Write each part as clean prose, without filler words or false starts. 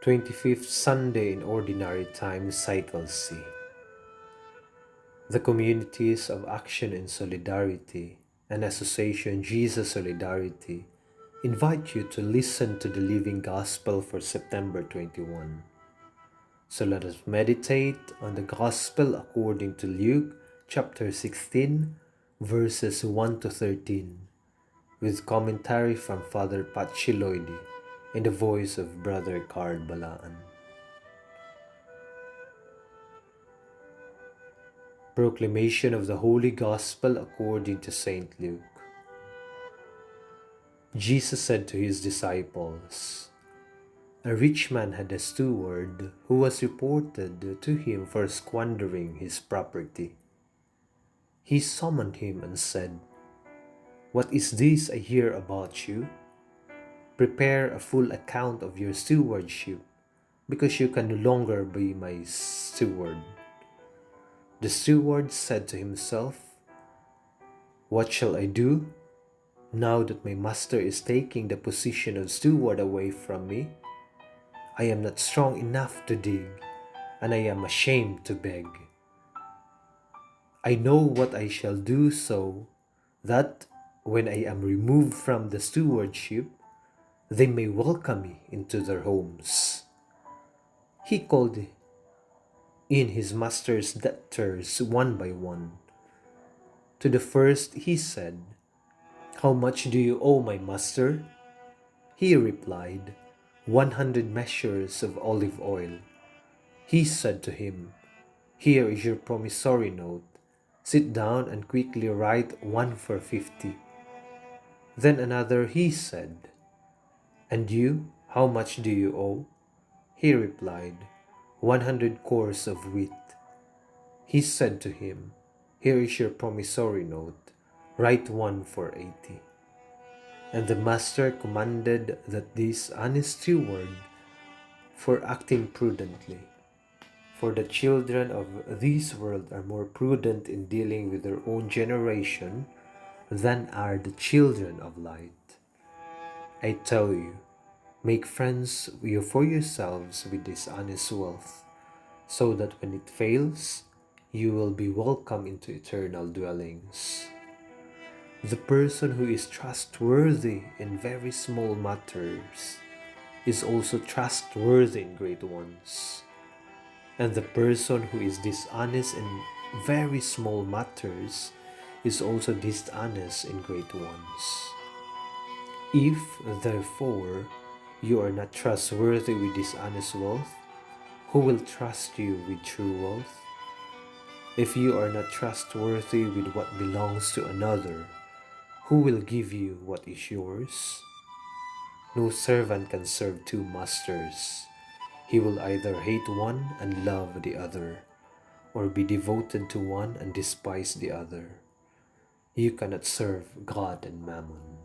25th Sunday in Ordinary Time, Cycle C. The Communities of Action and Solidarity and Association Jesus Solidarity invite you to listen to the Living Gospel for September 21. So let us meditate on the Gospel according to Luke chapter 16, verses 1 to 13, with commentary from Father Patxi Loidi in the voice of Brother Balaan. Proclamation of the Holy Gospel according to St. Luke. Jesus said to his disciples, "A rich man had a steward who was reported to him for squandering his property. He summoned him and said, 'What is this I hear about you? Prepare a full account of your stewardship, because you can no longer be my steward.' The steward said to himself, 'What shall I do now that my master is taking the position of steward away from me? I am not strong enough to dig, and I am ashamed to beg. I know what I shall do so that when I am removed from the stewardship, they may welcome me into their homes.' He called in his master's debtors one by one. To the first he said, 'How much do you owe my master?' He replied, 100 measures of olive oil.' He said to him, 'Here is your promissory note. Sit down and quickly write one for 50. Then another he said, 'And you, how much do you owe?' He replied, 100 cores of wheat.' He said to him, 'Here is your promissory note. Write one for 80. And the master commanded that this honest steward, for acting prudently, for the children of this world are more prudent in dealing with their own generation than are the children of light. I tell you, make friends for yourselves with this honest wealth, so that when it fails, you will be welcomed into eternal dwellings. The person who is trustworthy in very small matters is also trustworthy in great ones. And the person who is dishonest in very small matters is also dishonest in great ones. If, therefore, you are not trustworthy with dishonest wealth, who will trust you with true wealth? If you are not trustworthy with what belongs to another, who will give you what is yours? No servant can serve two masters. He will either hate one and love the other, or be devoted to one and despise the other. You cannot serve God and Mammon."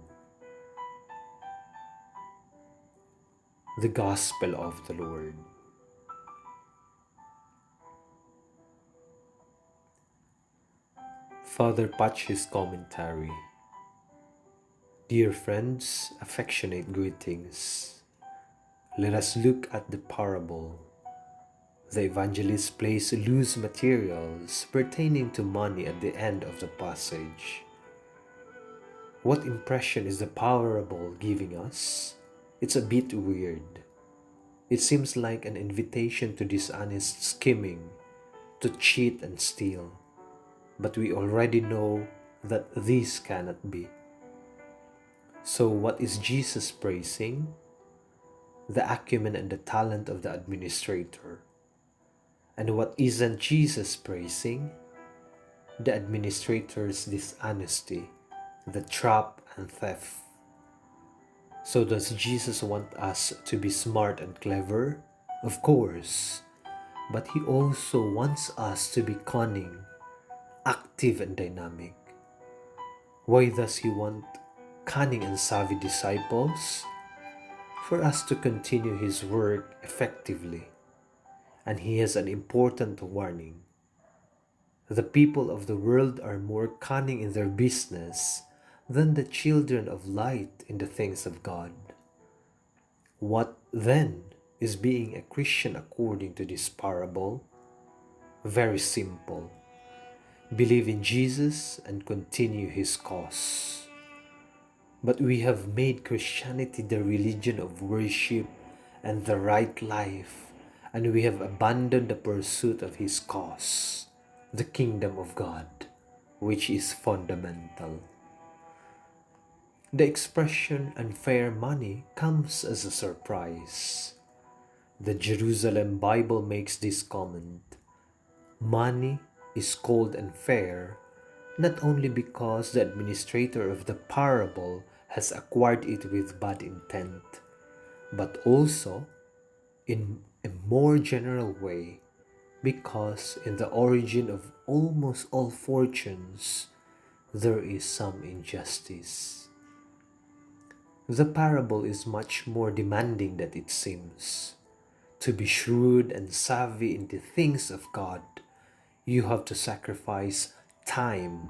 The Gospel of the Lord. Father Patxi's commentary. Dear friends, affectionate greetings. Let us look at the parable. The evangelist placed loose materials pertaining to money at the end of the passage. What impression is the parable giving us? It's a bit weird. It seems like an invitation to dishonest scheming, to cheat and steal. But we already know that this cannot be. So what is Jesus praising? The acumen and the talent of the administrator. And what isn't Jesus praising? The administrator's dishonesty, the trap and theft. So does Jesus want us to be smart and clever? Of course. But he also wants us to be cunning, active and dynamic. Why does he want cunning and savvy disciples? For us to continue his work effectively. And he has an important warning. The people of the world are more cunning in their business than the children of light in the things of God. What then is being a Christian according to this parable? Very simple. Believe in Jesus and continue his cause. But we have made Christianity the religion of worship and the right life, and we have abandoned the pursuit of his cause, the kingdom of God, which is fundamental. The expression unfair money comes as a surprise. The Jerusalem Bible makes this comment: money is called unfair not only because the administrator of the parable has acquired it with bad intent, but also, in a more general way, because in the origin of almost all fortunes, there is some injustice. The parable is much more demanding than it seems. To be shrewd and savvy in the things of God, you have to sacrifice time,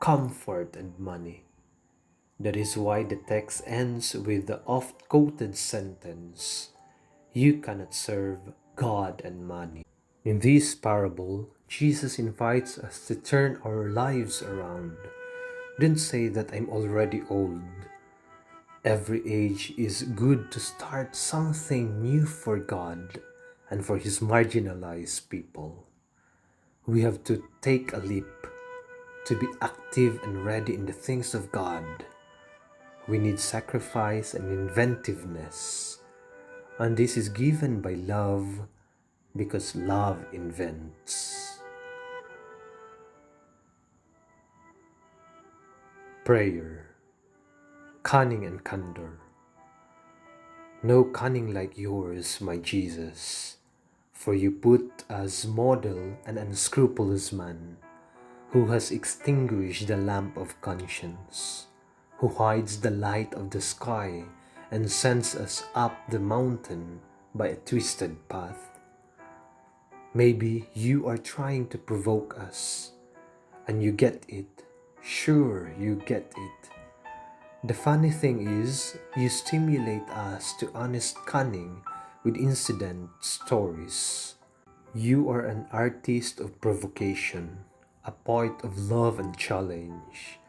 comfort, and money. That is why the text ends with the oft-quoted sentence, "You cannot serve God and money." In this parable, Jesus invites us to turn our lives around. Don't say that I'm already old. Every age is good to start something new for God and for his marginalized people. We have to take a leap to be active and ready in the things of God. We need sacrifice and inventiveness, and this is given by love because love invents. Prayer, cunning and candor. No cunning like yours, my Jesus, for you put as model an unscrupulous man who has extinguished the lamp of conscience, who hides the light of the sky and sends us up the mountain by a twisted path. Maybe you are trying to provoke us, and you get it. Sure, you get it. The funny thing is, you stimulate us to honest cunning with incident stories. You are an artist of provocation, a poet of love and challenge.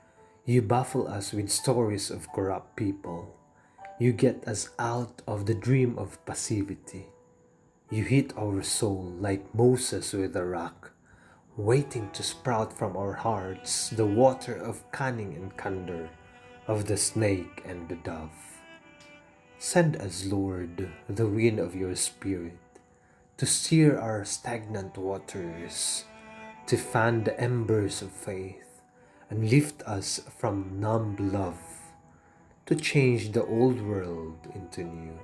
You baffle us with stories of corrupt people. You get us out of the dream of passivity. You hit our soul like Moses with a rock, waiting to sprout from our hearts the water of cunning and candor, of the snake and the dove. Send us, Lord, the wind of your Spirit, to steer our stagnant waters, to fan the embers of faith, and lift us from numb love, to change the old world into new.